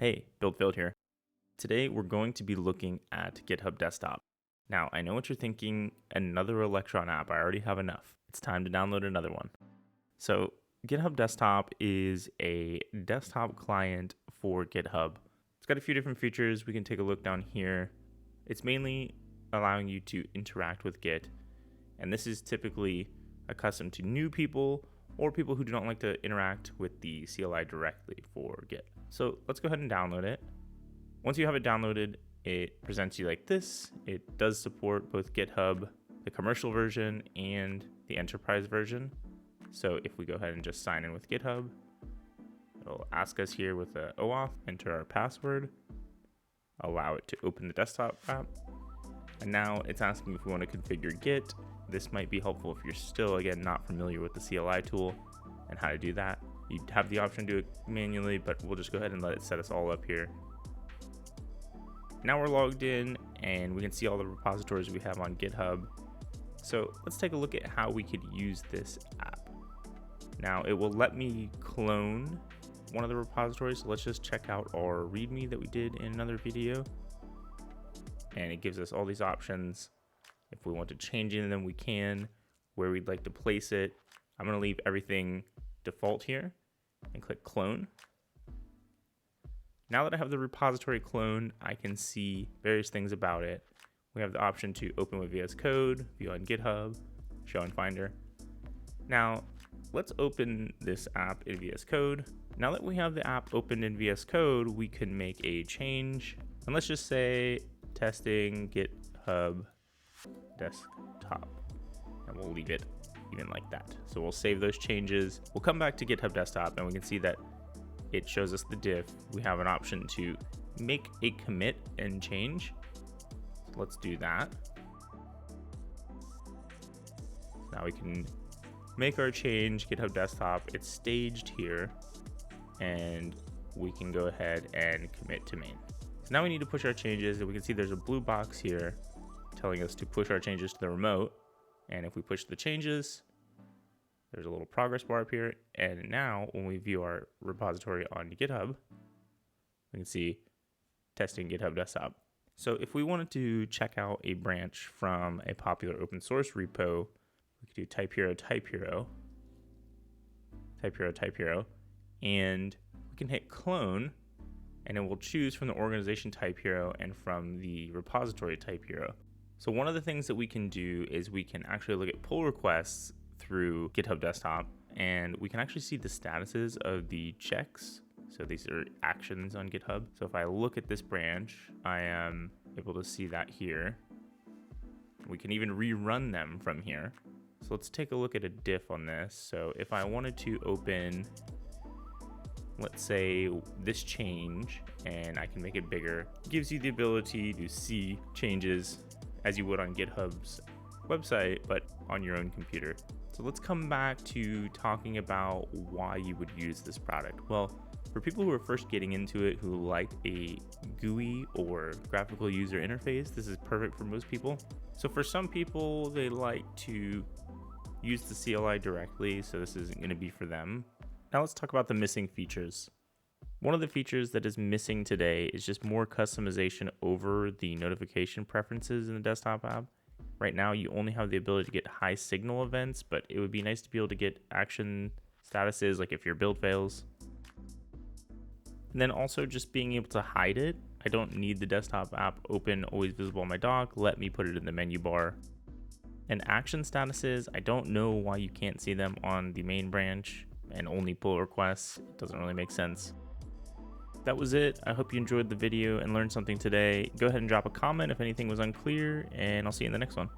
Hey, Build here. Today we're going to be looking at GitHub Desktop. Now, I know what you're thinking, another Electron app, I already have enough. It's time to download another one. So GitHub Desktop is a desktop client for GitHub. It's got a few different features. We can take a look down here. It's mainly allowing you to interact with Git, and this is typically accustomed to new people or people who do not like to interact with the CLI directly for Git. So let's go ahead and download it. Once you have it downloaded, it presents you like this. It does support both GitHub, the commercial version, and the enterprise version. So if we go ahead and just sign in with GitHub, it'll ask us here with the OAuth, enter our password, allow it to open the desktop app. And now it's asking if we want to configure Git. This might be helpful if you're still, again, not familiar with the CLI tool and how to do that. You have the option to do it manually, but we'll just go ahead and let it set us all up here. Now we're logged in and we can see all the repositories we have on GitHub. So let's take a look at how we could use this app. Now it will let me clone one of the repositories. So let's just check out our README that we did in another video. And it gives us all these options. If we want to change any of them, we can. Where we'd like to place it. I'm going to leave everything default here and click clone. Now that I have the repository cloned, I can see various things about it. We have the option to open with VS Code, view on GitHub, show in Finder. Now let's open this app in VS Code. Now that we have the app opened in VS Code, we can make a change. And let's just say testing GitHub Desktop, and we'll leave it even like that. So we'll save those changes. We'll come back to GitHub Desktop and we can see that it shows us the diff. We have an option to make a commit and change. So let's do that. Now we can make our change, GitHub Desktop. It's staged here and we can go ahead and commit to main. So now we need to push our changes, and we can see there's a blue box here telling us to push our changes to the remote. And if we push the changes, there's a little progress bar up here. And now when we view our repository on GitHub, we can see testing GitHub Desktop. So if we wanted to check out a branch from a popular open source repo, we could do type hero, and we can hit clone, and it will choose from the organization type hero and from the repository type hero. So one of the things that we can do is we can actually look at pull requests through GitHub Desktop, and we can actually see the statuses of the checks. So these are actions on GitHub. So if I look at this branch, I am able to see that here. We can even rerun them from here. So let's take a look at a diff on this. So if I wanted to open, let's say, this change, and I can make it bigger, it gives you the ability to see changes as you would on GitHub's website, but on your own computer. So let's come back to talking about why you would use this product. Well, for people who are first getting into it, who like a GUI or graphical user interface, this is perfect for most people. So for some people, they like to use the CLI directly, so this isn't going to be for them. Now let's talk about the missing features. One of the features that is missing today is just more customization over the notification preferences in the desktop app. Right now, you only have the ability to get high signal events, but it would be nice to be able to get action statuses, like if your build fails. And then also just being able to hide it. I don't need the desktop app open, always visible on my dock. Let me put it in the menu bar. And action statuses, I don't know why you can't see them on the main branch and only pull requests. It doesn't really make sense. That was it. I hope you enjoyed the video and learned something today. Go ahead and drop a comment if anything was unclear, and I'll see you in the next one.